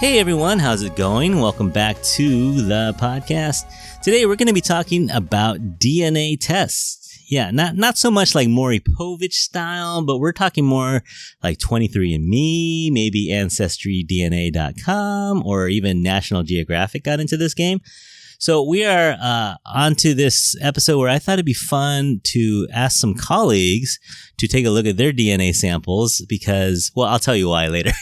Hey everyone, how's it going? Welcome back to the podcast. Today we're going to be talking about DNA tests. Yeah, not so much like Maury Povich style, but we're talking more like 23andMe, maybe AncestryDNA.com, or even National Geographic got into this game. So we are onto this episode where I thought it'd be fun to ask some colleagues to take a look at their DNA samples because, well, I'll tell you why later.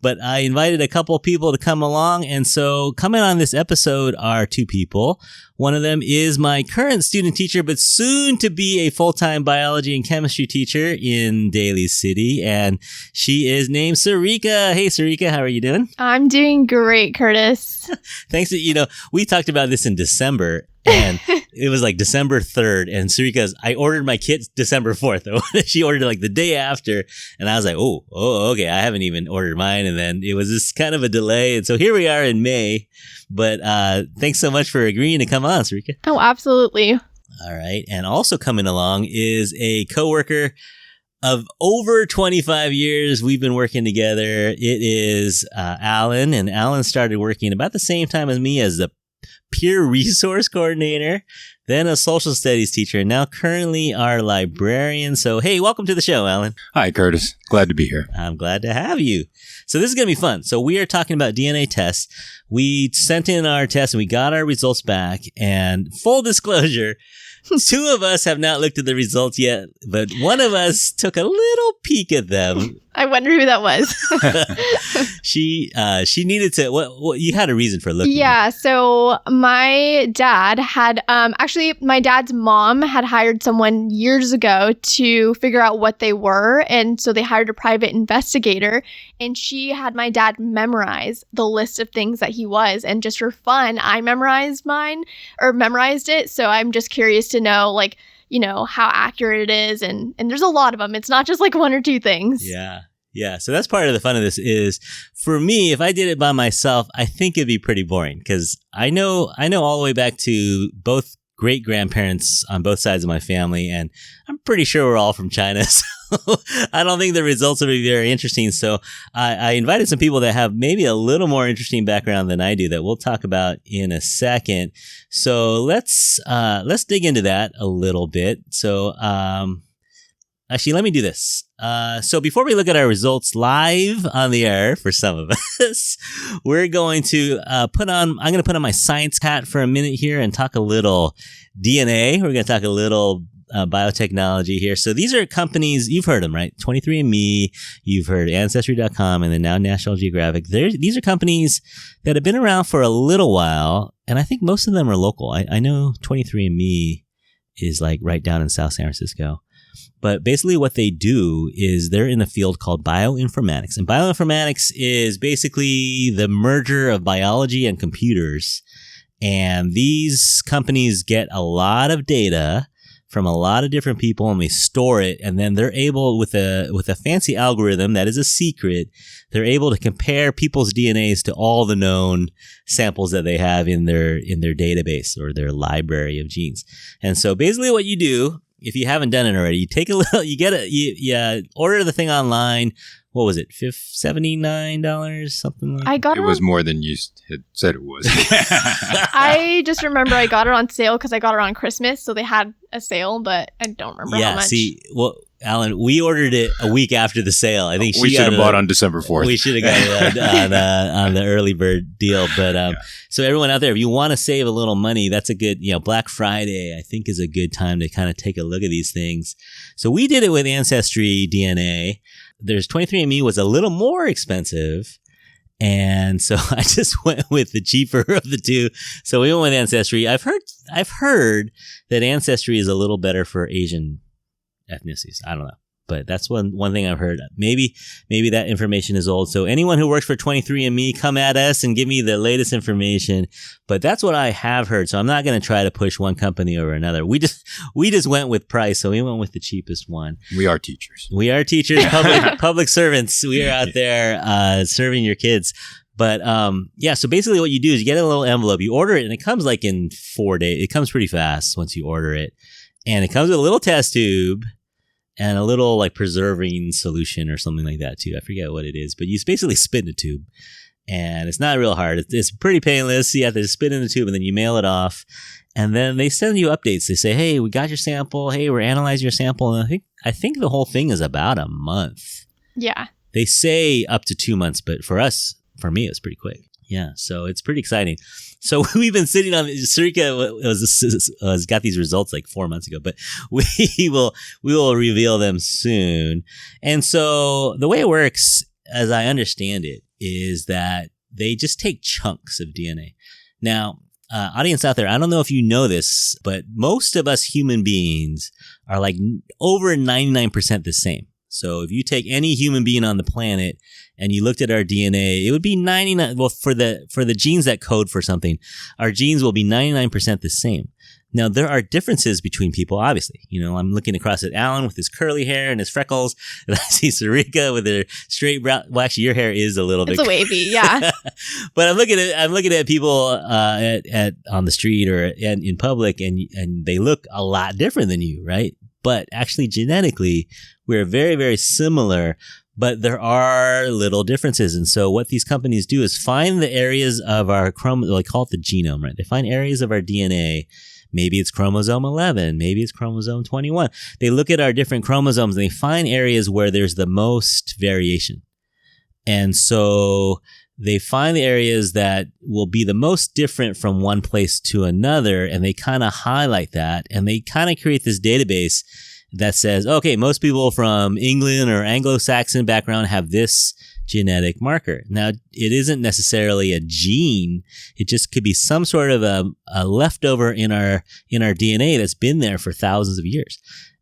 But I invited a couple people to come along. And so coming on this episode are two people. One of them is my current student teacher, but soon to be a full-time biology and chemistry teacher in Daly City. And she is named Sarika. Hey, Sarika, how are you doing? I'm doing great, Curtis. Thanks. We talked about this in December. And it was like December 3rd. And Sarika's, I ordered my kit December 4th. She ordered it like the day after. And I was like, oh, okay. I haven't even ordered mine. And then it was this kind of a delay. And so here we are in May. But thanks so much for agreeing to come on, Sarika. Oh, absolutely. All right. And also coming along is a coworker of over 25 years. We've been working together. It is Alan. And Alan started working about the same time as me as the peer resource coordinator, then a social studies teacher, and now currently our librarian. So, hey, welcome to the show, Alan. Hi, Curtis. Glad to be here. I'm glad to have you. So this is going to be fun. So we are talking about DNA tests. We sent in our tests and we got our results back. And full disclosure, two of us have not looked at the results yet, but one of us took a little peek at them. I wonder who that was. She needed to. What you had a reason for looking. Yeah. So my dad had actually my dad's mom had hired someone years ago to figure out what they were, and so they hired a private investigator, and she had my dad memorize the list of things that he was, and just for fun, I memorized it. So I'm just curious to know, like, how accurate it is. And there's a lot of them. It's not just like one or two things. Yeah. So that's part of the fun of this is, for me, if I did it by myself, I think it'd be pretty boring because I know all the way back to both great grandparents on both sides of my family. And I'm pretty sure we're all from China. So I don't think the results will be very interesting. So I invited some people that have maybe a little more interesting background than I do that we'll talk about in a second. So let's dig into that a little bit. So, actually, let me do this. So before we look at our results live on the air for some of us, we're going to I'm going to put on my science hat for a minute here and talk a little DNA. We're going to talk a little biotechnology here. So these are companies, you've heard them, right? 23andMe, you've heard Ancestry.com, and then now National Geographic. These are companies that have been around for a little while, and I think most of them are local. I know 23andMe is like right down in South San Francisco. But basically what they do is they're in a field called bioinformatics. And bioinformatics is basically the merger of biology and computers. And these companies get a lot of data from a lot of different people and they store it. And then they're able, with a fancy algorithm that is a secret, they're able to compare people's DNAs to all the known samples that they have in their database or their library of genes. And so basically what you do, if you haven't done it already, you take a little, you order the thing online. What was it? $79, something like that? It was more than you had said it was. I just remember I got it on sale because I got it on Christmas. So they had a sale, but I don't remember how much. Alan, we ordered it a week after the sale. I think we should have bought on December 4th. We should have got it on the early bird deal. But So everyone out there, if you want to save a little money, that's a good, Black Friday, I think, is a good time to kind of take a look at these things. So we did it with Ancestry DNA. There's 23andMe was a little more expensive. And so I just went with the cheaper of the two. So we went with Ancestry. I've heard that Ancestry is a little better for Asian ethnicities. I don't know. But that's one thing I've heard. Maybe that information is old. So anyone who works for 23andMe, come at us and give me the latest information. But that's what I have heard. So I'm not going to try to push one company over another. We just went with price. So we went with the cheapest one. We are teachers. Public servants. We are out there serving your kids. But so basically what you do is you get a little envelope, you order it, and it comes like in 4 days. It comes pretty fast once you order it. And it comes with a little test tube and a little like preserving solution or something like that too. I forget what it is, but you basically spit in a tube And it's not real hard. It's pretty painless. You have to spit in the tube and then you mail it off. And then they send you updates. They say, hey, we got your sample. Hey, we're analyzing your sample. And I think the whole thing is about a month. Yeah. They say up to 2 months, but for me, it's pretty quick. Yeah, so it's pretty exciting. So we've been sitting on Sarika has got these results like 4 months ago, but we will reveal them soon. And so the way it works, as I understand it, is that they just take chunks of DNA. Now, audience out there, I don't know if you know this, but most of us human beings are like over 99% the same. So if you take any human being on the planet and you looked at our DNA, it would be 99. Well, for the genes that code for something, our genes will be 99% the same. Now, there are differences between people, obviously. I'm looking across at Alan with his curly hair and his freckles, and I see Sarika with her straight brown. Well, actually, your hair is a little bit. It's a wavy, yeah. But I'm looking at people on the street or in public, and they look a lot different than you, right? But actually, genetically, we're very, very similar. But there are little differences. And so what these companies do is find the areas of our chromosome, they call it the genome, right? They find areas of our DNA. Maybe it's chromosome 11. Maybe it's chromosome 21. They look at our different chromosomes and they find areas where there's the most variation. And so they find the areas that will be the most different from one place to another. And they kind of highlight that. And they kind of create this database that says, okay, most people from England or Anglo-Saxon background have this genetic marker. Now, it isn't necessarily a gene. It just could be some sort of a leftover in our DNA that's been there for thousands of years.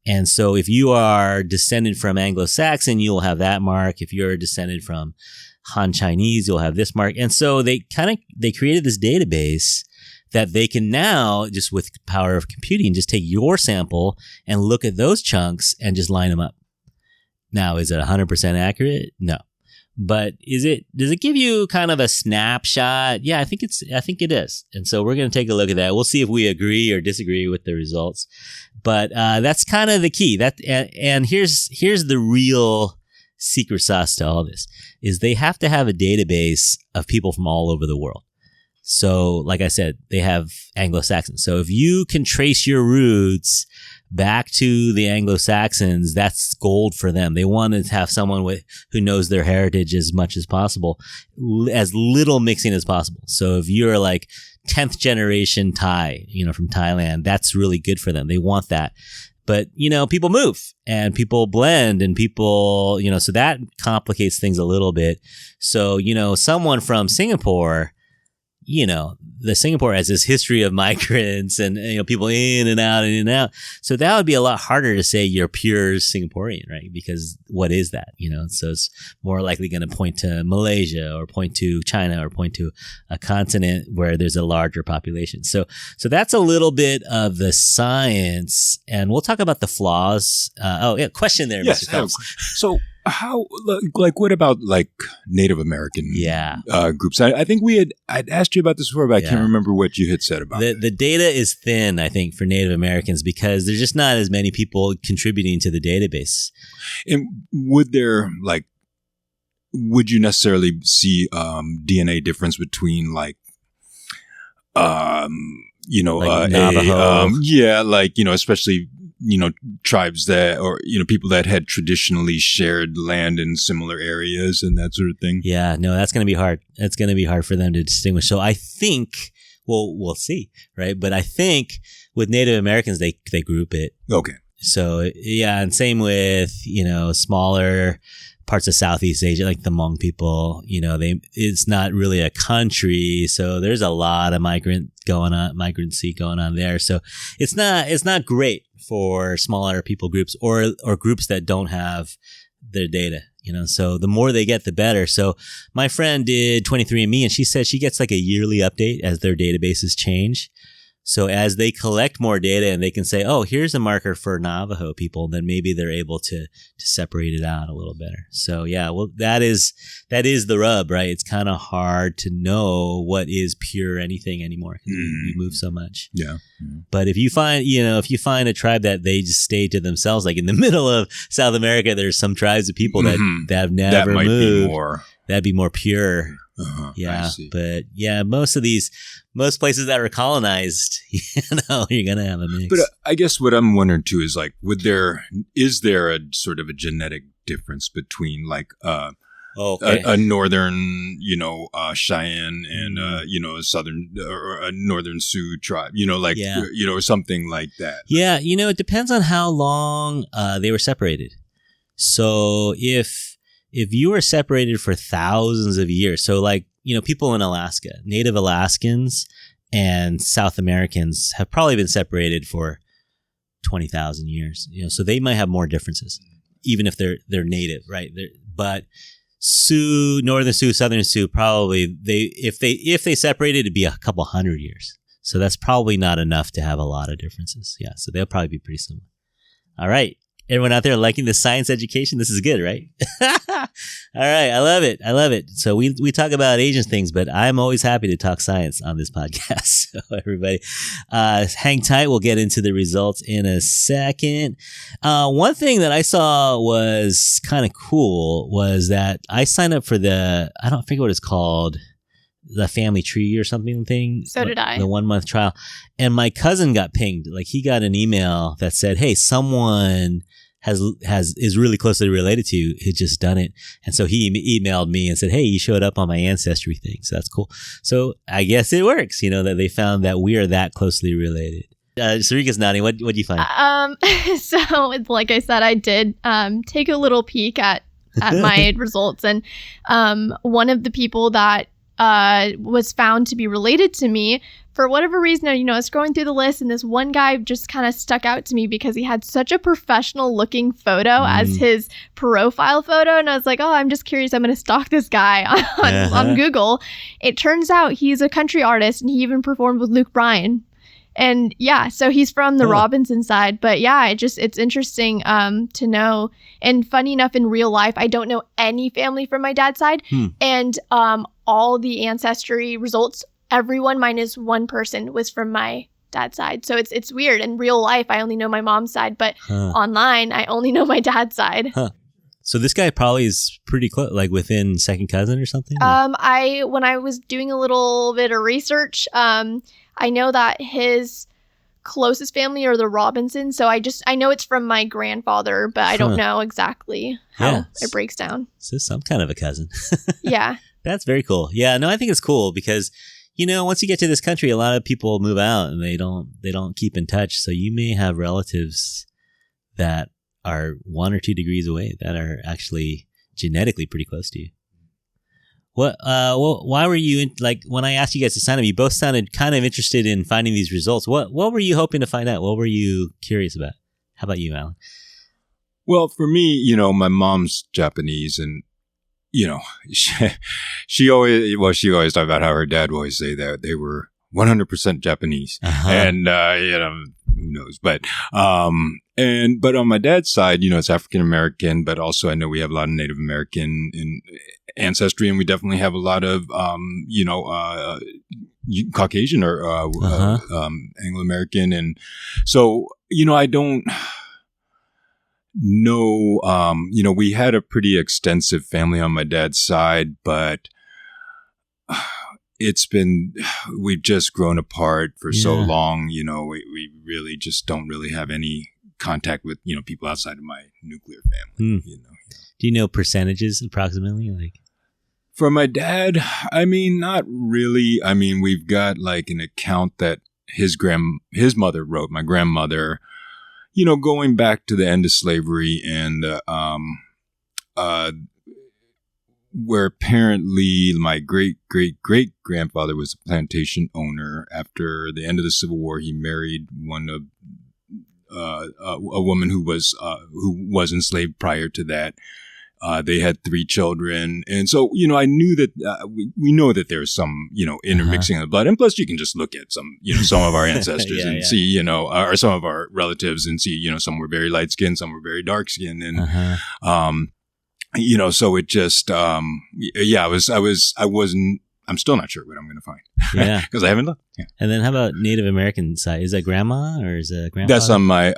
And so if you are descended from Anglo-Saxon, you'll have that mark. If you're descended from Han Chinese, you'll have this mark. And so they created this database that they can now, just with the power of computing, just take your sample and look at those chunks and just line them up. Now, is it 100% accurate? No. But does it give you kind of a snapshot? Yeah, I think it is. And so we're going to take a look at that. We'll see if we agree or disagree with the results. But that's kind of the key. And here's the real secret sauce to all this, is they have to have a database of people from all over the world. So, like I said, they have Anglo-Saxon. So if you can trace your roots back to the Anglo-Saxons, that's gold for them. They want to have someone who knows their heritage as much as possible, as little mixing as possible. So if you're like 10th generation Thai, from Thailand, that's really good for them. They want that. But, people move and people blend and people, so that complicates things a little bit. So, someone from Singapore, the Singapore has this history of migrants and, people in and out and in and out. So that would be a lot harder to say you're pure Singaporean, right? Because what is that? So it's more likely going to point to Malaysia or point to China or point to a continent where there's a larger population. So that's a little bit of the science, and we'll talk about the flaws. Question there, yes, Mr. Phelps. So how, what about Native American groups? I think I'd asked you about this before, but I can't remember what you had said about the data is thin, I think, for Native Americans because there's just not as many people contributing to the database. And would you necessarily see DNA difference between Navajo? Especially tribes that, or, people that had traditionally shared land in similar areas and that sort of thing? Yeah, no, that's going to be hard. It's going to be hard for them to distinguish. So I think, we'll see, right? But I think with Native Americans, they group it. Okay. So, yeah, and same with, smaller parts of Southeast Asia, like the Hmong people, it's not really a country. So there's a lot of migrancy going on there. So it's not great for smaller people groups or groups that don't have their data, so the more they get, the better. So my friend did 23andMe and she said she gets like a yearly update as their databases change. So as they collect more data and they can say, oh, here's a marker for Navajo people, then maybe they're able to separate it out a little better. So yeah, well, that is the rub, right? It's kind of hard to know what is pure anything anymore. We move so much. Yeah. But if you find a tribe that they just stay to themselves, like in the middle of South America, there's some tribes of people that have never moved. Be more. that'd be more pure. I see. But yeah, most places that are colonized, you're gonna have a mix. But I guess what I'm wondering too is like, is there a sort of a genetic difference between like a northern, Cheyenne and a southern or a northern Sioux tribe, or something like that? Yeah, it depends on how long they were separated. So if you were separated for thousands of years, so like, people in Alaska, Native Alaskans and South Americans have probably been separated for 20,000 years, so they might have more differences, even if they're native, right? But Sioux, Northern Sioux, Southern Sioux, probably if they separated, it'd be a couple hundred years. So that's probably not enough to have a lot of differences. Yeah, so they'll probably be pretty similar. All right. Everyone out there liking the science education? This is good, right? All right. I love it. So we talk about Asian things, but I'm always happy to talk science on this podcast. So everybody, hang tight. We'll get into the results in a second. One thing that I saw was kind of cool was that I signed up for I don't forget what it's called, the family tree or something thing. So did I. The 1 month trial. And my cousin got pinged. Like he got an email that said, hey, someone is really closely related to you, had just done it. And so he emailed me and said, hey, you showed up on my Ancestry thing. So that's cool. So I guess it works, that they found that we are that closely related. Sarika's nodding. What do you find? So like I said, I did take a little peek at my results. And one of the people that was found to be related to me, for whatever reason, I was scrolling through the list, and this one guy just kind of stuck out to me because he had such a professional looking photo as his profile photo. And I was like, oh, I'm just curious. I'm going to stalk this guy on Google. It turns out he's a country artist, and he even performed with Luke Bryan. And yeah, so he's from the Robinson side. But yeah, it's interesting to know. And funny enough, in real life, I don't know any family from my dad's side. And all the Ancestry results, everyone minus one person was from my dad's side. So it's weird. In real life, I only know my mom's side, but online, I only know my dad's side. So this guy probably is pretty close, like within second cousin or something? When I was doing a little bit of research, I know that his closest family are the Robinsons. So I know it's from my grandfather, but I don't know exactly how it breaks down. So some kind of a cousin. Yeah. That's very cool. Yeah, no, I think it's cool because, once you get to this country, a lot of people move out and they don't keep in touch. So you may have relatives that are 1 or 2 degrees away that are actually genetically pretty close to you. Why were you when I asked you guys to sign up, you both sounded kind of interested in finding these results. What were you hoping to find out? What were you curious about? How about you, Alan? Well, for me, my mom's Japanese, and she always talked about how her dad would always say that they were 100% Japanese, and who knows, but on my dad's side, it's African American, but also I know we have a lot of Native American in ancestry, and we definitely have a lot of Caucasian or Anglo American, and so I don't know. We had a pretty extensive family on my dad's side, but we've just grown apart for so long. We really just don't really have any contact with people outside of my nuclear family. Do you know percentages approximately? For my dad, I mean, not really. I mean, we've got like an account that his mother wrote, my grandmother, going back to the end of slavery, and where apparently my great-great-great-grandfather was a plantation owner. After the end of the Civil War, he married a woman who was enslaved prior to that. They had 3 children. And so, I knew that we know that there's some, intermixing of the blood. And plus you can just look at some of our ancestors and see, or some of our relatives and see, some were very light skinned, some were very dark skinned. And, so it just, I'm still not sure what I'm going to find. Yeah. Because I haven't looked. Yeah. And then how about Native American side? Is that grandma or is that grandpa? That's on my,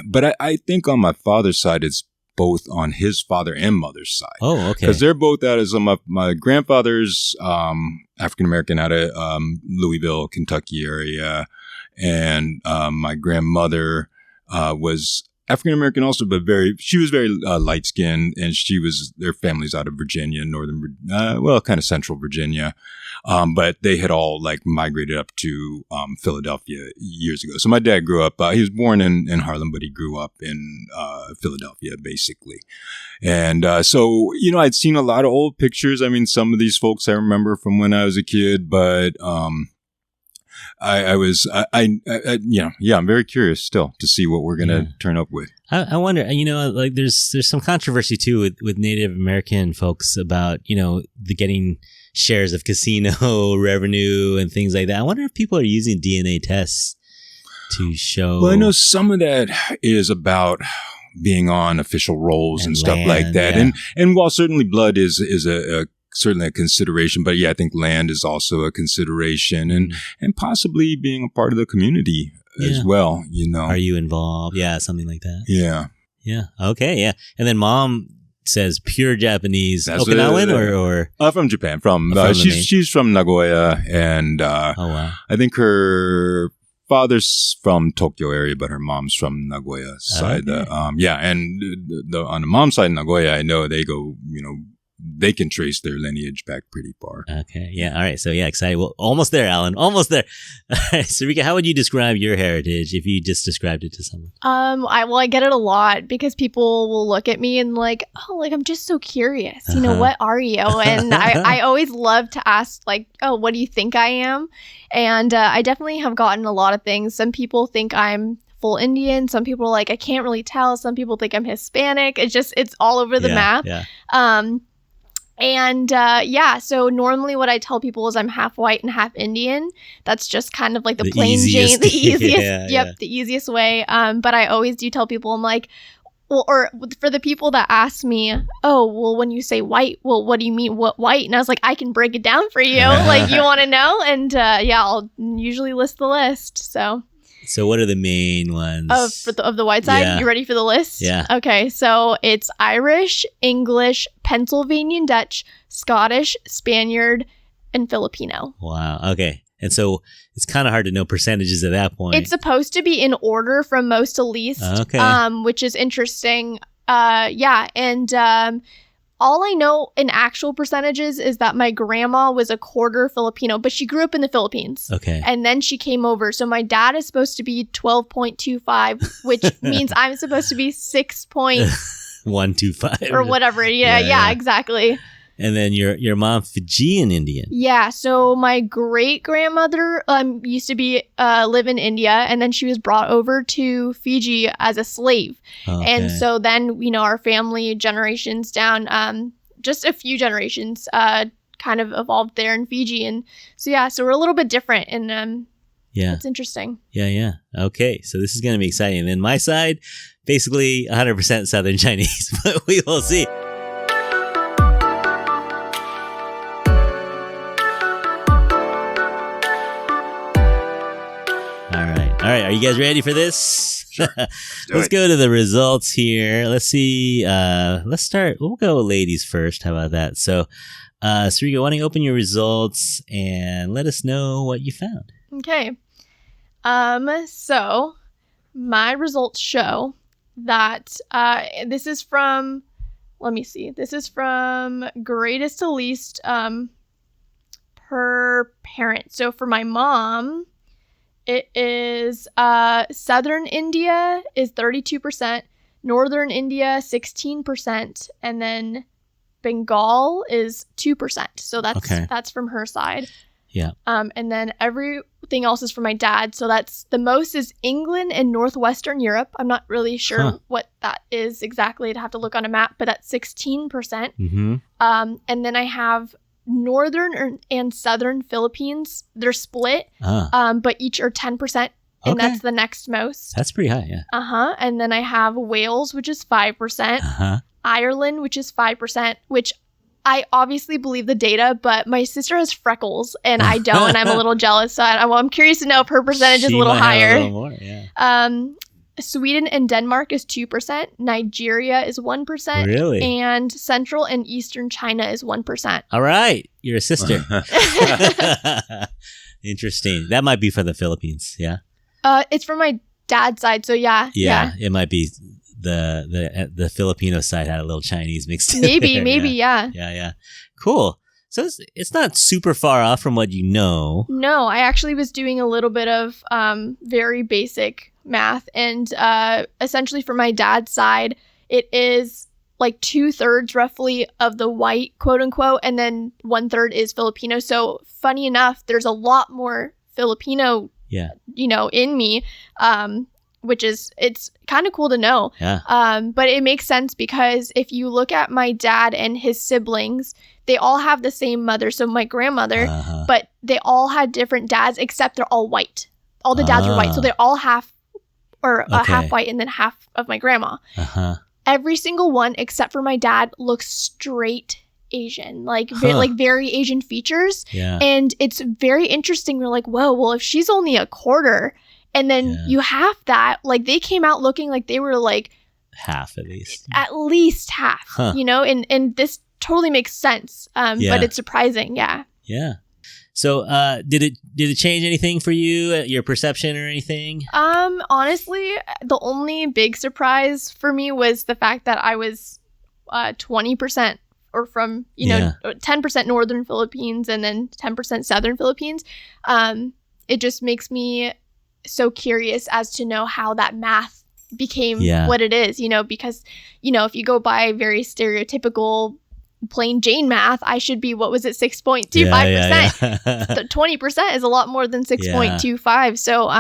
but I think on my father's side, it's both on his father and mother's side. Oh, okay. Because they're both out of my grandfather's African American out of Louisville, Kentucky area, and my grandmother was African American also, but she was very light skinned, and their family's out of Virginia, kind of central Virginia. But they had all like migrated up to Philadelphia years ago. So my dad grew up, he was born in Harlem, but he grew up in Philadelphia basically. And so, I'd seen a lot of old pictures. I mean, some of these folks I remember from when I was a kid, but I'm very curious still to see what we're going to turn up with. I wonder, like there's some controversy too with Native American folks about, the getting shares of casino revenue and things like that. I wonder if people are using DNA tests to show. Well, I know some of that is about being on official rolls and stuff like that. Yeah. And while certainly blood is certainly a consideration, but yeah, I think land is also a consideration, and possibly being a part of the community as well. Are you involved? Yeah, something like that. Yeah. Okay. Yeah. And then mom says pure Japanese. That's Okinawan or from Japan. She's from Nagoya, and oh wow, I think her father's from Tokyo area, but her mom's from Nagoya side. Okay. And on the mom's side, Nagoya, I know they go, they can trace their lineage back pretty far. Okay. Yeah. All right. So yeah, excited. Well, almost there, Alan. Almost there. All right. Sarika, how would you describe your heritage if you just described it to someone? I get it a lot because people will look at me and I'm just so curious. What are you? And I always love to ask what do you think I am? And I definitely have gotten a lot of things. Some people think I'm full Indian. Some people are like, I can't really tell. Some people think I'm Hispanic. It's all over the map. Yeah. So normally what I tell people is I'm half white and half Indian. That's just kind of like the plain Jane, the easiest, the easiest way. But I always do tell people, I'm like, well, or for the people that ask me, oh, well, when you say white, well, what do you mean? What white? And I was like, I can break it down for you. Like, you want to know? And I'll usually list the list. So what are the main ones? Of the white side? Yeah. You ready for the list? Yeah. Okay, so it's Irish, English, Pennsylvanian Dutch, Scottish, Spaniard, and Filipino. Wow, okay. And so it's kind of hard to know percentages at that point. It's supposed to be in order from most to least, which is interesting. All I know in actual percentages is that my grandma was a quarter Filipino, but she grew up in the Philippines. Okay. And then she came over. So my dad is supposed to be 12.25, which means I'm supposed to be 6.125 or whatever. Yeah, exactly. And then your mom, Fijian Indian. Yeah. So my great grandmother used to live in India, and then she was brought over to Fiji as a slave. Okay. And so then our family generations down, just a few generations, kind of evolved there in Fiji, and so we're a little bit different, and it's interesting. Yeah. Okay. So this is going to be exciting. And then my side, basically 100% Southern Chinese, but we will see. All right, are you guys ready for this? Sure. Let's go to the results here. Let's see. Let's start. We'll go ladies first. How about that? So, Sarika, why don't you open your results and let us know what you found? Okay. So my results show that this is from. Let me see. This is from greatest to least per parent. So for my mom, it is Southern India is 32%, Northern India 16%, and then Bengal is 2%. So that's from her side. Yeah. And then everything else is from my dad. So that's the most is England and Northwestern Europe. I'm not really sure what that is exactly. I'd have to look on a map, but that's 16%. Mm-hmm. And then I have Northern and Southern Philippines. They're split, but each are 10%, and that's the next most. That's pretty high, yeah. And then I have Wales, which is 5%. Ireland, which is 5%, which I obviously believe the data, but my sister has freckles, and I don't, and I'm a little jealous. So I'm curious to know if her percentage is a little higher. Have a little more, yeah. Sweden and Denmark is 2%. Nigeria is 1%. Really? And Central and Eastern China is 1%. All right. You're a sister. Interesting. That might be for the Philippines. Yeah. It's from my dad's side. So yeah. It might be the Filipino side had a little Chinese mixed in Maybe, there. yeah. Cool. So it's not super far off from what you know. No, I actually was doing a little bit of very basic math. And essentially for my dad's side, it is like 2/3 roughly of the white, quote unquote, and then 1/3 is Filipino. So funny enough, there's a lot more Filipino, in me, which is, it's kind of cool to know. Yeah. But it makes sense because if you look at my dad and his siblings, they all have the same mother. So my grandmother, but they all had different dads, except they're all white. All the dads are white. So they're all half white and then half of my grandma. Every single one except for my dad looks straight Asian, like very Asian features. Yeah. And it's very interesting. We're like, whoa, well, if she's only a quarter and then you have that, like they came out looking like they were like half at least. At least half, and this totally makes sense. But it's surprising. Yeah. Yeah. So, did it change anything for you, your perception or anything? Honestly, the only big surprise for me was the fact that I was 20% or from 10% northern Philippines and then 10% southern Philippines. It just makes me so curious as to know how that math became what it is, because if you go by very stereotypical plain Jane math, I should be, 6.25%. The 20% is a lot more than 6.25. So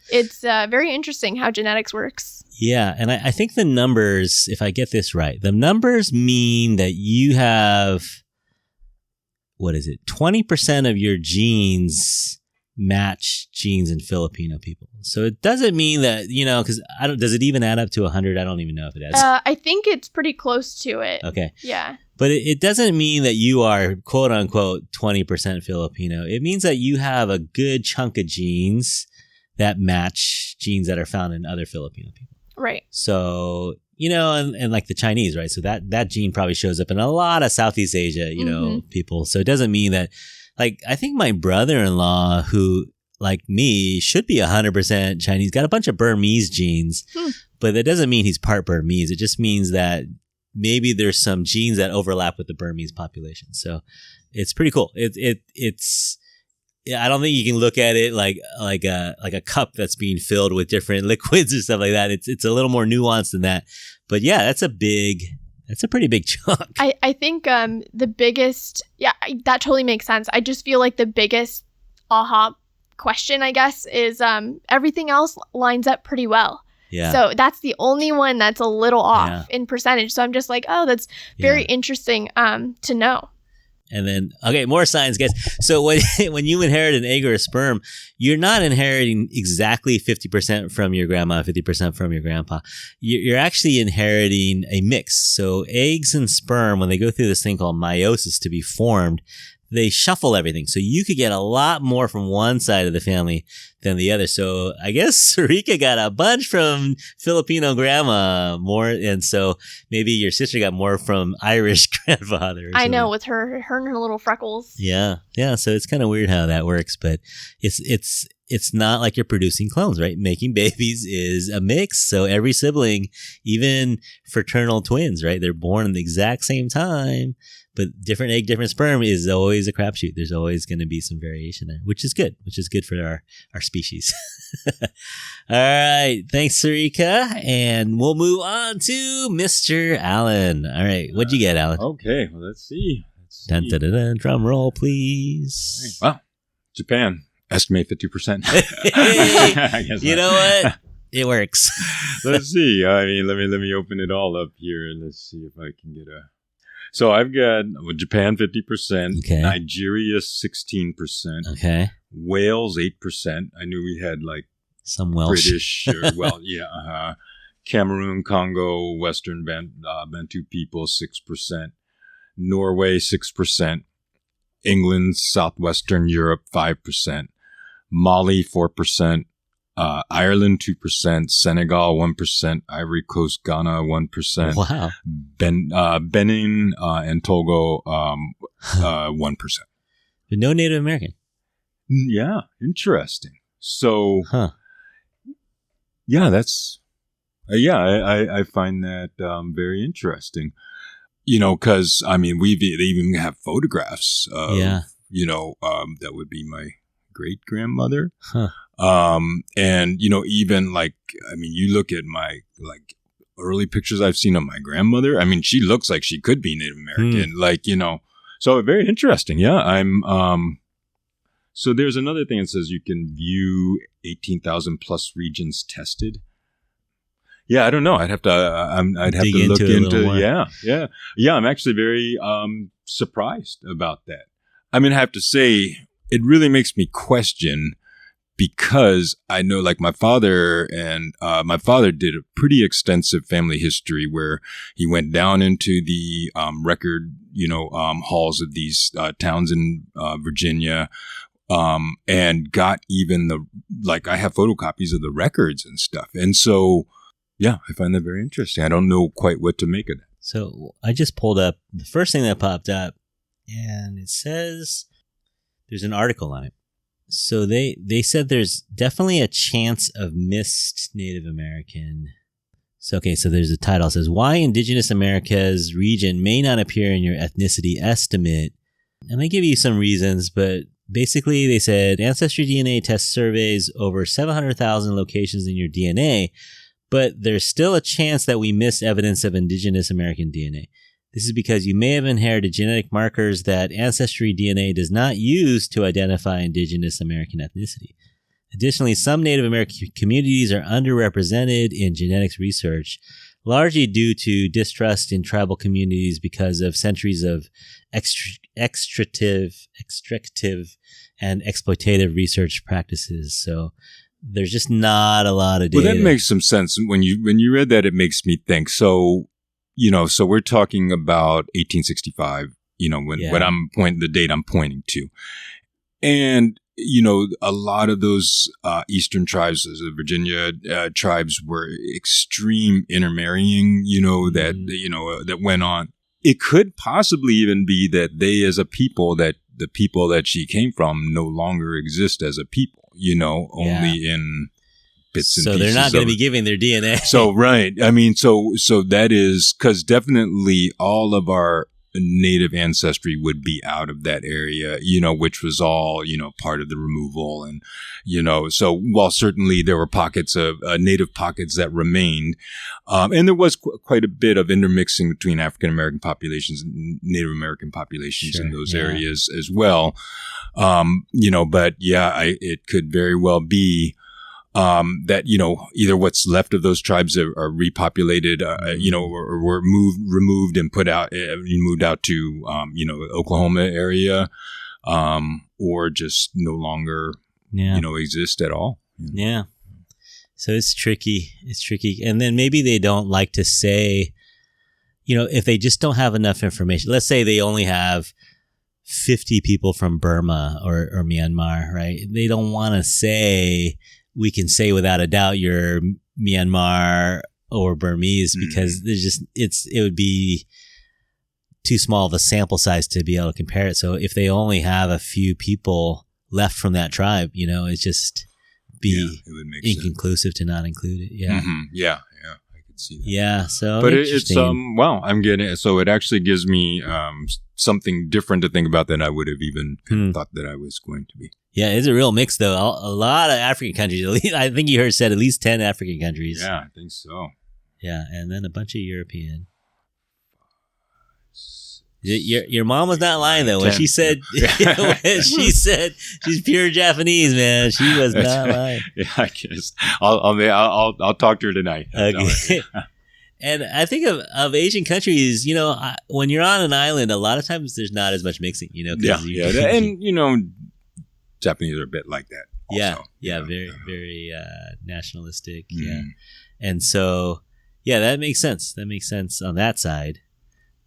it's very interesting how genetics works. Yeah. And I think the numbers, if I get this right, the numbers mean that you have, 20% of your genes match genes in Filipino people. So it doesn't mean that, because does it even add up to 100? I don't even know if it adds. I think it's pretty close to it. Okay. Yeah. But it doesn't mean that you are, quote unquote, 20% Filipino. It means that you have a good chunk of genes that match genes that are found in other Filipino people. Right. So, and like the Chinese, right? So that gene probably shows up in a lot of Southeast Asia, people. So it doesn't mean that, like, I think my brother-in-law, who, like me, should be 100% Chinese, got a bunch of Burmese genes, but that doesn't mean he's part Burmese. It just means that maybe there's some genes that overlap with the Burmese population. So it's pretty cool. It's I don't think you can look at it like a cup that's being filled with different liquids or stuff like that. It's a little more nuanced than that. But yeah, that's a pretty big chunk. I think the biggest, that totally makes sense. I just feel like the biggest aha question, I guess, is everything else lines up pretty well. Yeah. So that's the only one that's a little off in percentage. So I'm just like, oh, that's very interesting to know. And then, okay, more science, guys. So when you inherit an egg or a sperm, you're not inheriting exactly 50% from your grandma, 50% from your grandpa. You're actually inheriting a mix. So eggs and sperm, when they go through this thing called meiosis to be formed, they shuffle everything. So you could get a lot more from one side of the family than the other. So I guess Sarika got a bunch from Filipino grandma more. And so maybe your sister got more from Irish grandfather. I know, with her and her little freckles. Yeah. Yeah. So it's kind of weird how that works, but it's not like you're producing clones, right? Making babies is a mix. So every sibling, even fraternal twins, right? They're born at the exact same time. But different egg, different sperm is always a crapshoot. There's always going to be some variation there, which is good for our species. All right. Thanks, Sarika. And we'll move on to Mr. Alan. All right. What'd you get, Alan? Okay. Well, let's see. Dun, dun, dun, dun. Drum roll, please. Right. Well, Japan, estimate 50%. Hey, you know what? It works. Let's see. I mean, let me open it all up here and let's see if I can get a... So I've got Japan 50%, okay. Nigeria 16%, okay. Wales 8%. I knew we had like some Welsh, British, Cameroon, Congo, Western Bantu people 6%, Norway 6%, England, Southwestern Europe 5%, Mali 4%, Ireland 2%, Senegal 1%, Ivory Coast, Ghana 1%. Wow. Benin and Togo 1%. But no Native American. Yeah, interesting. So, yeah, that's I find that very interesting. Because they even have photographs of, that would be my great grandmother. And even you look at my early pictures I've seen of my grandmother. I mean, she looks like she could be Native American, so very interesting. Yeah. So there's another thing that says you can view 18,000 plus regions tested. Yeah, I don't know. I'd have to look into. Yeah. I'm actually very surprised about that. I mean, I have to say, it really makes me question, because I know, my father did a pretty extensive family history where he went down into the record, halls of these towns in Virginia, and got even I have photocopies of the records and stuff, and so. Yeah, I find that very interesting. I don't know quite what to make of that. So I just pulled up the first thing that popped up, and it says there's an article on it. So they said there's definitely a chance of missed Native American. So there's a title. It says, Why Indigenous America's Region May Not Appear in Your Ethnicity Estimate. And they give you some reasons, but basically they said Ancestry DNA test surveys over 700,000 locations in your DNA, but there's still a chance that we miss evidence of Indigenous American DNA. This is because you may have inherited genetic markers that Ancestry DNA does not use to identify Indigenous American ethnicity. Additionally, some Native American communities are underrepresented in genetics research, largely due to distrust in tribal communities because of centuries of extractive and exploitative research practices. So there's just not a lot of data. Well, that makes some sense. When you read that, it makes me think. So, so we're talking about 1865, when I'm the date I'm pointing to. And, a lot of those Eastern tribes, the Virginia tribes, were extreme intermarrying, that went on. It could possibly even be that they, as a people, that the people that she came from no longer exist as a people. Only in bits and pieces. So they're not going to be giving their DNA. So, right. I mean, so that is, because definitely all of our Native ancestry would be out of that area, which was all, part of the removal. And, so while certainly there were pockets of Native pockets that remained, and there was quite a bit of intermixing between African American populations and Native American populations in those areas as well. But it could very well be that, either what's left of those tribes are repopulated, or were removed and moved out to, Oklahoma area, or just no longer, exist at all. Yeah. So it's tricky. And then maybe they don't like to say, if they just don't have enough information. Let's say they only have 50 people from Burma or Myanmar, right? They don't want to say, we can say without a doubt you're Myanmar or Burmese, because there's it would be too small of a sample size to be able to compare it. So if they only have a few people left from that tribe, it's just be inconclusive to not include it. Yeah. Mm-hmm. Yeah. I could see that. Yeah. So, but it's I'm getting it. So it actually gives me something different to think about than I would have even thought that I was going to be. Yeah, it's a real mix, though. A lot of African countries. At least, I think you said at least 10 African countries. Yeah, I think so. Yeah, and then a bunch of European. Your mom was not lying, though, when she said she's pure Japanese, man. She was not lying. Yeah, I guess I'll talk to her tonight. Okay. And I think of Asian countries, when you're on an island, a lot of times there's not as much mixing, and Japanese are a bit like that. Also, very, very nationalistic. Yeah, and so that makes sense. That makes sense on that side.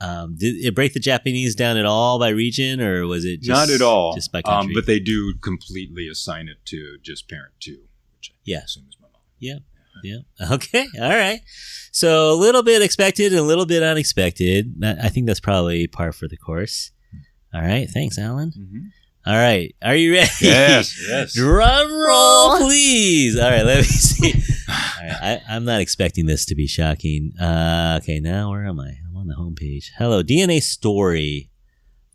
Did it break the Japanese down at all by region, or was it just, not at all? Just by country? But they do completely assign it to just parent 2, which I Yeah. assume is my mom. Yeah. Okay. All right. So a little bit expected and a little bit unexpected. I think that's probably par for the course. All right. Thanks, Alan. Mm-hmm. All right. Are you ready? Yes. Drum roll, please. All right. Let me see. All right. I'm not expecting this to be shocking. Okay. Now, where am I? I'm on the homepage. Hello. DNA story.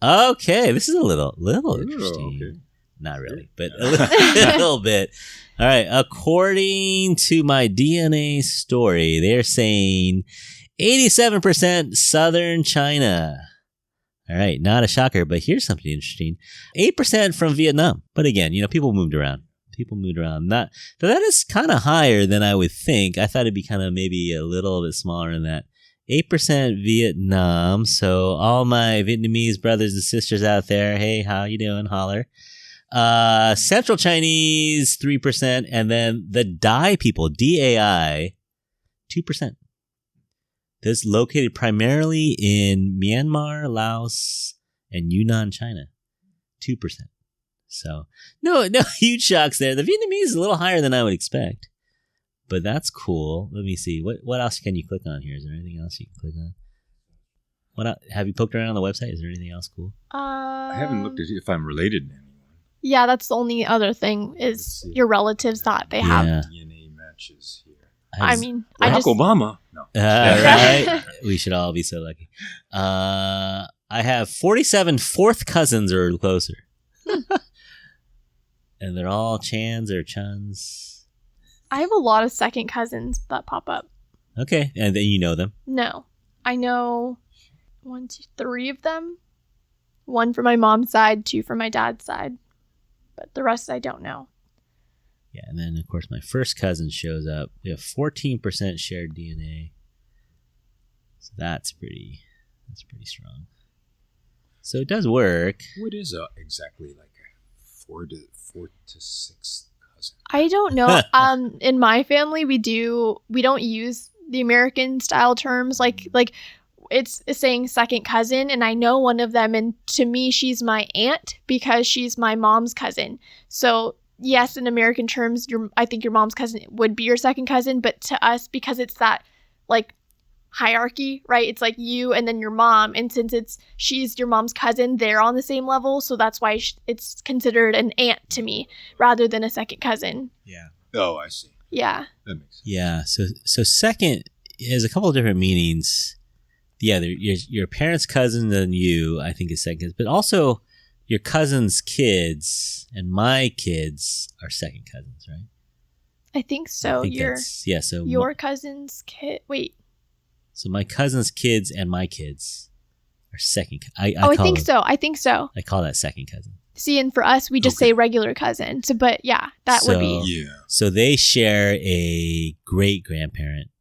Okay. This is a little interesting. Okay. Not really, but a little bit. All right. According to my DNA story, they're saying 87% Southern China. All right. Not a shocker, but here's something interesting. 8% from Vietnam. But again, people moved around. That is kind of higher than I would think. I thought it'd be kind of maybe a little bit smaller than that. 8% Vietnam. So all my Vietnamese brothers and sisters out there, hey, how you doing? Holler. Central Chinese 3%, and then the Dai people, DAI, 2%. This located primarily in Myanmar, Laos, and Yunnan, China, 2%. So no huge shocks there. The Vietnamese is a little higher than I would expect, but that's cool. Let me see what else can you click on here. Is there anything else you can click on? Have you poked around on the website? Is there anything else cool? I haven't looked at if I'm related to anyone. Yeah, that's the only other thing is your relatives that they have. DNA matches here. I mean, Barack Obama. No. Right. We should all be so lucky. I have 47 fourth cousins or closer. And they're all Chans or Chuns. I have a lot of second cousins that pop up. Okay. And then you know them? No. I know 1, 2, 3 of them. 1 from my mom's side, 2 from my dad's side. But the rest I don't know. Yeah, and then of course my first cousin shows up. We have 14% shared DNA. So that's pretty strong. So it does work. What is exactly like a 4 to 6 cousin? I don't know. In my family we don't use the American style terms like it's saying second cousin, and I know one of them, and to me she's my aunt because she's my mom's cousin. So yes, in American terms, I think your mom's cousin would be your second cousin, but to us, because it's that like hierarchy, right? It's like you and then your mom, and since she's your mom's cousin, they're on the same level, so that's why it's considered an aunt to me rather than a second cousin. Yeah. Oh, I see. Yeah. That makes sense. Yeah. So second has a couple of different meanings. Yeah, your parents' cousin and you, I think, is second cousin, but also your cousin's kids and my kids are second cousins, right? I think so. So your cousin's kid. Wait. So my cousin's kids and my kids are second. I think so. I call that second cousin. See, and for us, we just say regular cousin. So, but yeah, that would be. Yeah. So they share a great grandparent.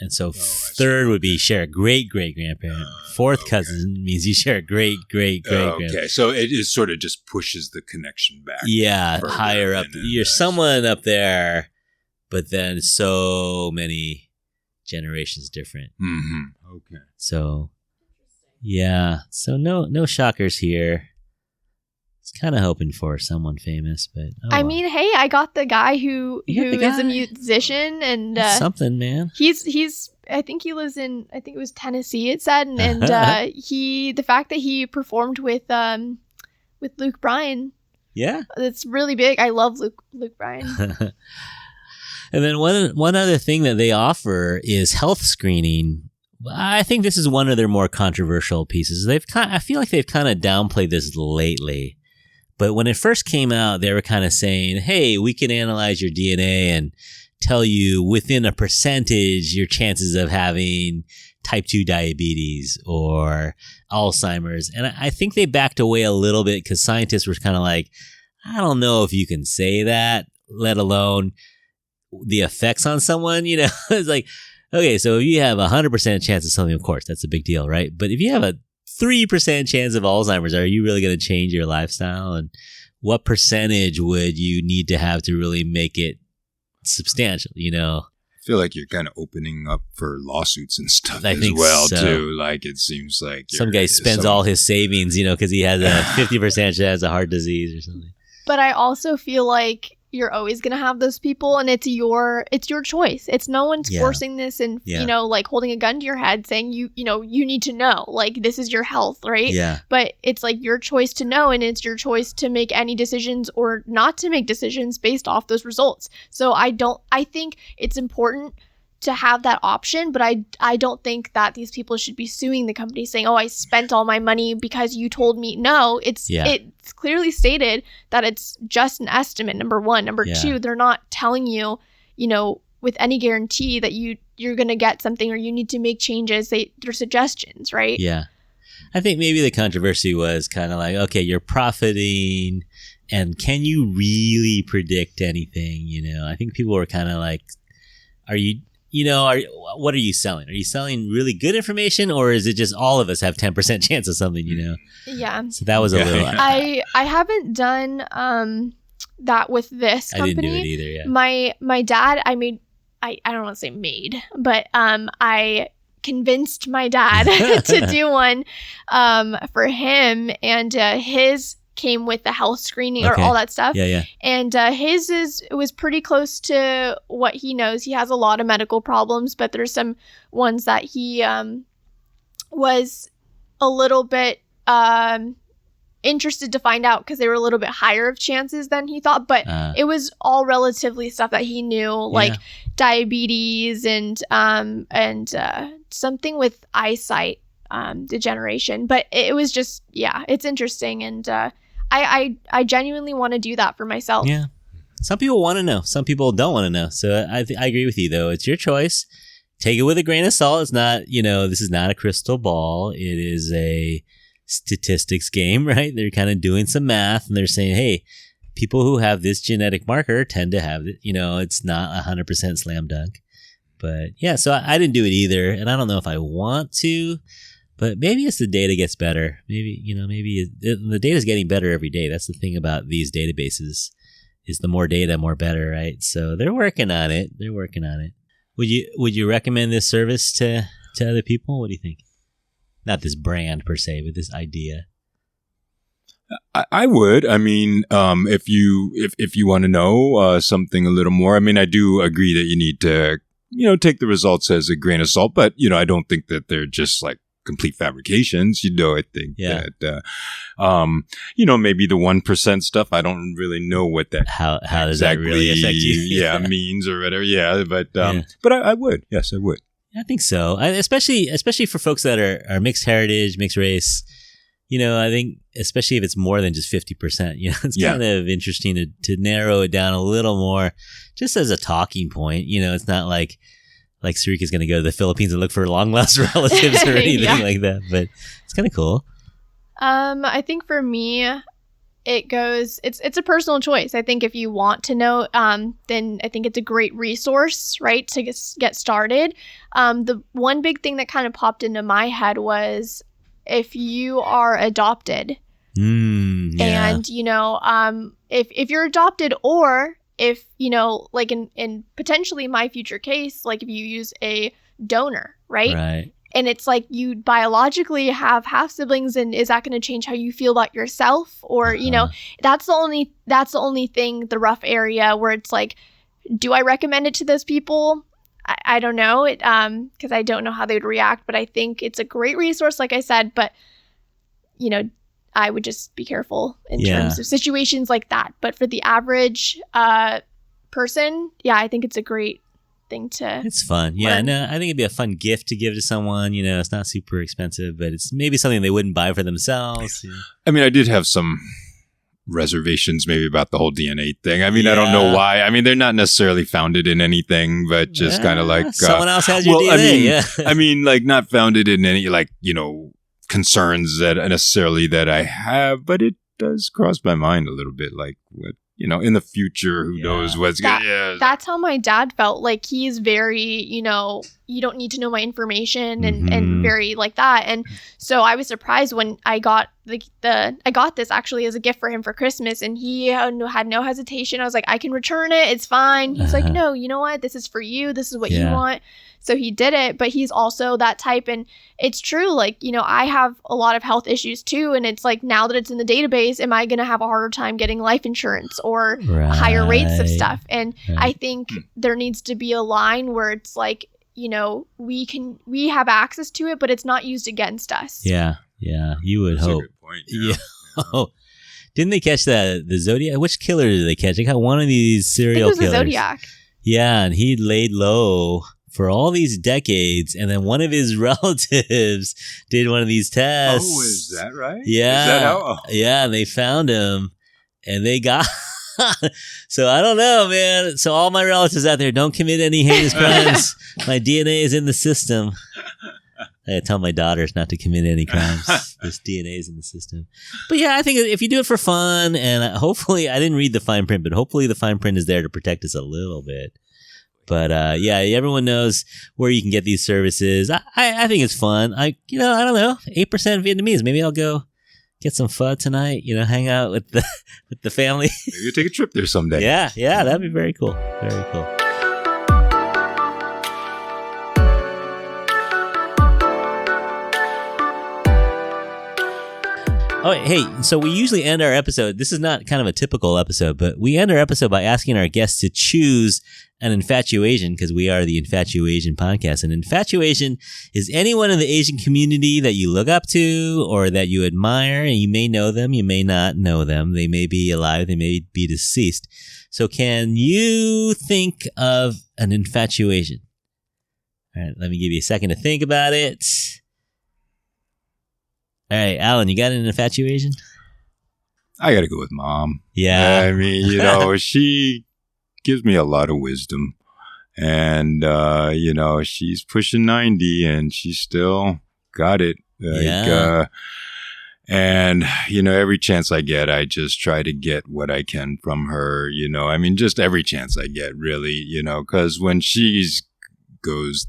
And so third would be share a great grandparent. Fourth cousin means you share a great grandparent. Okay, so it is sort of just pushes the connection back. Yeah, higher up. You're someone up there, but then so many generations different. Mm-hmm. Okay. So, yeah. So no shockers here. It's kind of hoping for someone famous, but I mean, hey, I got the guy who is a musician and something, man. He's I think he lives in it was Tennessee. It said, and the fact that he performed with Luke Bryan, yeah, that's really big. I love Luke Bryan. And then one other thing that they offer is health screening. I think this is one of their more controversial pieces. I feel like they've kind of downplayed this lately. But when it first came out, they were kind of saying, hey, we can analyze your DNA and tell you within a percentage your chances of having type 2 diabetes or Alzheimer's. And I think they backed away a little bit because scientists were kind of like, I don't know if you can say that, let alone the effects on someone. It's like, okay, so if you have 100% chance of something, of course, that's a big deal, right? But if you have a 3% chance of Alzheimer's, are you really going to change your lifestyle? And what percentage would you need to have to really make it substantial, I feel like you're kind of opening up for lawsuits and stuff so. Too. Like, it seems like some guy spends all his savings, because he has a 50% chance of heart disease or something. But I also feel like you're always going to have those people, and it's your choice. It's no one's forcing this and, like holding a gun to your head saying you need to know, like, this is your health, right? Yeah. But it's like your choice to know, and it's your choice to make any decisions or not to make decisions based off those results. So I think it's important to have that option, but I don't think that these people should be suing the company saying, oh, I spent all my money because you told me. No, it's clearly stated that it's just an estimate, number one. Number two, they're not telling you, with any guarantee that you're going to get something or you need to make changes. They're suggestions, right? Yeah. I think maybe the controversy was kind of like, okay, you're profiting, and can you really predict anything? I think people were kind of like, what are you selling? Are you selling really good information, or is it just all of us have 10% chance of something, Yeah. So that was a little... I haven't done that with this company. I didn't do it either, yeah. My dad, I don't want to say made, but I convinced my dad to do one for him, and his came with the health screening or all that stuff. Yeah. And his was pretty close to what he knows. He has a lot of medical problems, but there's some ones that he was a little bit interested to find out because they were a little bit higher of chances than he thought. But it was all relatively stuff that he knew, like diabetes and something with eyesight degeneration. But it was just, it's interesting. And I genuinely want to do that for myself. Yeah. Some people want to know. Some people don't want to know. So I agree with you, though. It's your choice. Take it with a grain of salt. It's not, this is not a crystal ball. It is a statistics game, right? They're kind of doing some math, and they're saying, hey, people who have this genetic marker tend to have it. It's not 100% slam dunk. But yeah, so I didn't do it either. And I don't know if I want to. But maybe as the data gets better, maybe the data is getting better every day. That's the thing about these databases, is the more data, more better, right? So they're working on it. Would you recommend this service to other people? What do you think? Not this brand per se, but this idea. I would. I mean, if you want to know something a little more, I mean, I do agree that you need to, take the results as a grain of salt. But I don't think that they're just like complete fabrications. I think that maybe the 1% stuff, I don't really know what that how does that really affect you means or whatever. But I would. Yes, I would. I think so. Especially for folks that are mixed heritage, mixed race. I think especially if it's more than just 50%, it's kind of interesting to narrow it down a little more, just as a talking point. It's not like Sarika's going to go to the Philippines and look for long lost relatives or anything like that, but it's kind of cool. I think for me, it's a personal choice. I think if you want to know, then I think it's a great resource, right, to get started. The one big thing that kind of popped into my head was if you are adopted, and if you're adopted, or if like in potentially my future case, like if you use a donor, right? And it's like you biologically have half siblings, and is that going to change how you feel about yourself? Or, that's the only thing, the rough area where it's like, do I recommend it to those people? I don't know it, because I don't know how they would react, but I think it's a great resource, like I said, but I would just be careful in terms of situations like that. But for the average person, I think it's a great thing to It's fun. Yeah, no, I think it'd be a fun gift to give to someone. It's not super expensive, but it's maybe something they wouldn't buy for themselves. I mean, I did have some reservations maybe about the whole DNA thing. I mean, I don't know why. I mean, they're not necessarily founded in anything, but just kind of like someone else has your DNA. I mean, like not founded in any concerns that necessarily that I have, but it does cross my mind a little bit, like what in the future, who knows what's going to... That's how my dad felt. Like, he's very, you don't need to know my information and very like that. And so I was surprised when I got I got this actually as a gift for him for Christmas, and he had no hesitation. I was like, I can return it. It's fine. He's like, no, you know what? This is for you. This is what you want. So he did it, but he's also that type. And it's true. Like, I have a lot of health issues too. And it's like, now that it's in the database, am I going to have a harder time getting life insurance or higher rates of stuff? And I think there needs to be a line where it's like, we have access to it, but it's not used against us. Yeah. You would hope. A good point. Yeah. Oh, didn't they catch the Zodiac? Which killer did they catch? They got one of these serial killers. The Zodiac. Yeah, and he laid low for all these decades, and then one of his relatives did one of these tests. Oh, is that right? Yeah. Is that how? Yeah, and they found him, and they got... So I don't know, man. So all my relatives out there, don't commit any heinous crimes. My DNA is in the system. I tell my daughters not to commit any crimes. This DNA is in the system. But yeah, I think if you do it for fun, and hopefully, I didn't read the fine print, but hopefully the fine print is there to protect us a little bit. But yeah, everyone knows where you can get these services. I think it's fun. I don't know, 8% Vietnamese. Maybe I'll go get some pho tonight. Hang out with the family. Maybe you take a trip there someday. Yeah, that'd be very cool. Very cool. Oh, hey, so we usually end our episode. This is not kind of a typical episode, but we end our episode by asking our guests to choose an Infatuasian, because we are the Infatuasian podcast. And Infatuasian is anyone in the Asian community that you look up to or that you admire, and you may know them, you may not know them. They may be alive, they may be deceased. So can you think of an Infatuasian? All right, let me give you a second to think about it. All right, Alan, you got an Infatuasian? I got to go with Mom. Yeah. I mean, she gives me a lot of wisdom. And, she's pushing 90 and she's still got it. And, every chance I get, I just try to get what I can from her, just every chance I get, really, because when she goes,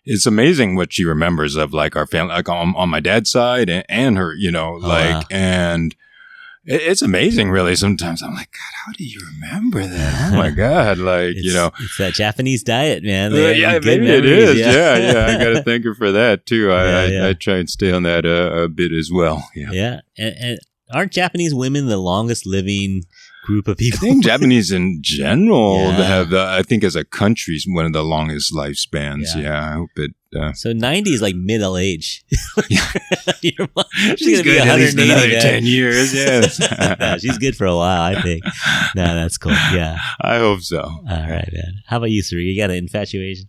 it's amazing what she remembers of like our family, like on my dad's side and her, and it's amazing really. Sometimes I'm like, God, how do you remember that? Oh my God. It's that Japanese diet, man. Yeah, maybe it is. Yeah. I got to thank her for that too. I try and stay on that a bit as well. Yeah. And aren't Japanese women the longest living group of people? I think Japanese in general have, I think as a country, is one of the longest lifespans. Yeah, I hope it. So 90 is like middle age. She's going to be at least another 10 years. Yes. She's good for a while, I think. No, that's cool. Yeah. I hope so. All right, man. How about you, Sarika? You got an Infatuasian?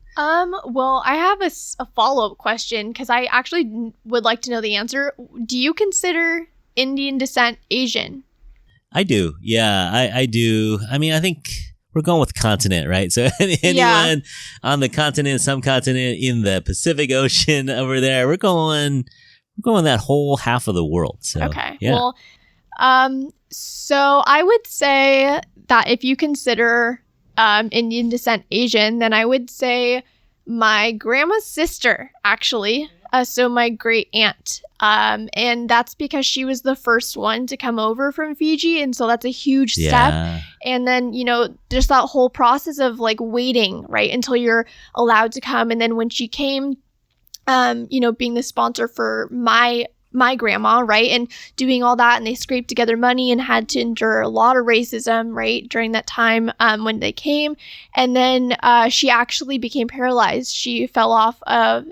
Well, I have a follow-up question because I actually would like to know the answer. Do you consider Indian descent Asian? I do. Yeah, I do. I mean, I think we're going with continent, right? So anyone on the continent, subcontinent, in the Pacific Ocean over there, we're going that whole half of the world. So, okay. Yeah. Well, so I would say that if you consider Indian descent Asian, then I would say my grandma's sister, actually. So my great aunt. And that's because she was the first one to come over from Fiji. And so that's a huge step. And then, just that whole process of like waiting, right, until you're allowed to come. And then when she came, being the sponsor for my grandma, right, and doing all that, and they scraped together money and had to endure a lot of racism, right, during that time when they came. And then she actually became paralyzed. She fell off of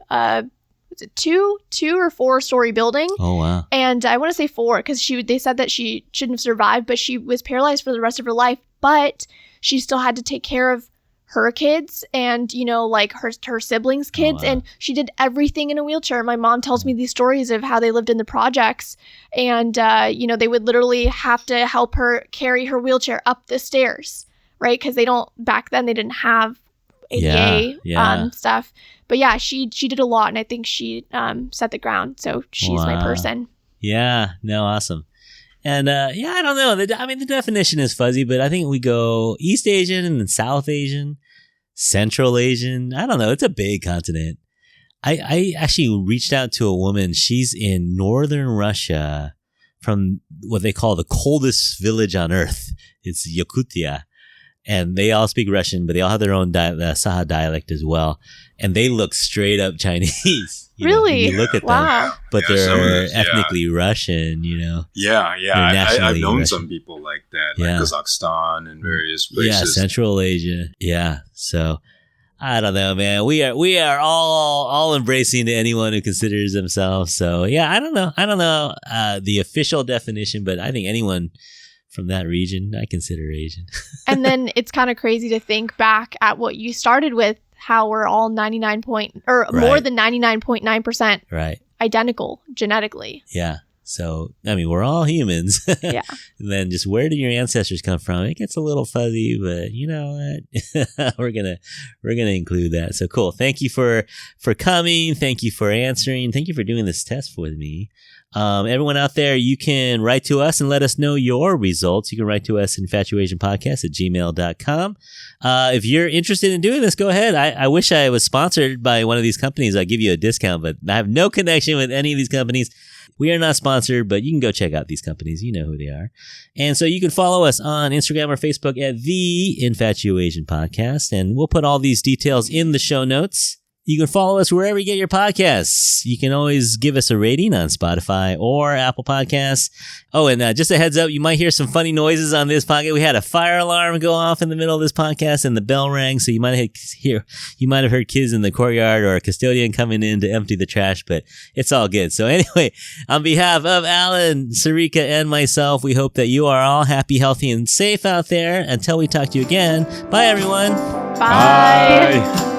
was it two or 4-story building? Oh wow! And I want to say 4 because they said that she shouldn't have survived, but she was paralyzed for the rest of her life. But she still had to take care of her kids and like her siblings' kids, and she did everything in a wheelchair. My mom tells me these stories of how they lived in the projects, and they would literally have to help her carry her wheelchair up the stairs, right? Because back then they didn't have ADA stuff. But yeah, she did a lot, and I think she set the ground. So she's my person. Yeah, no, awesome. And I don't know. The definition is fuzzy, but I think we go East Asian and then South Asian. Central Asian. I don't know. It's a big continent. I actually reached out to a woman. She's in northern Russia from what they call the coldest village on earth. It's Yakutia. And they all speak Russian, but they all have their own Saha dialect as well. And they look straight up Chinese. Really? You look at them, but they're ethnically Russian, Yeah. I've known Russian. some people like that, like Kazakhstan and various places. Yeah, Central Asia. Yeah. So I don't know, man. We are all embracing to anyone who considers themselves. So yeah, I don't know the official definition, but I think anyone from that region, I consider Asian. And then it's kind of crazy to think back at what you started with, how we're all more than 99.9% right. identical genetically. Yeah. So, I mean, we're all humans. Yeah. And then just where did your ancestors come from? It gets a little fuzzy, but you know what? we're gonna include that. So cool. Thank you for coming. Thank you for answering. Thank you for doing this test with me. Everyone out there, you can write to us and let us know your results. You can write to us infatuasianpodcast@gmail.com. If you're interested in doing this, go ahead. I wish I was sponsored by one of these companies. I'd give you a discount, but I have no connection with any of these companies. We are not sponsored, but you can go check out these companies. You know who they are. And so you can follow us on Instagram or Facebook at The Infatuasian Podcast, and we'll put all these details in the show notes. You can follow us wherever you get your podcasts. You can always give us a rating on Spotify or Apple Podcasts. Oh, and just a heads up, you might hear some funny noises on this podcast. We had a fire alarm go off in the middle of this podcast, and the bell rang, so you might have heard kids in the courtyard or a custodian coming in to empty the trash, but it's all good. So anyway, on behalf of Alan, Sarika, and myself, we hope that you are all happy, healthy, and safe out there. Until we talk to you again, bye everyone. Bye.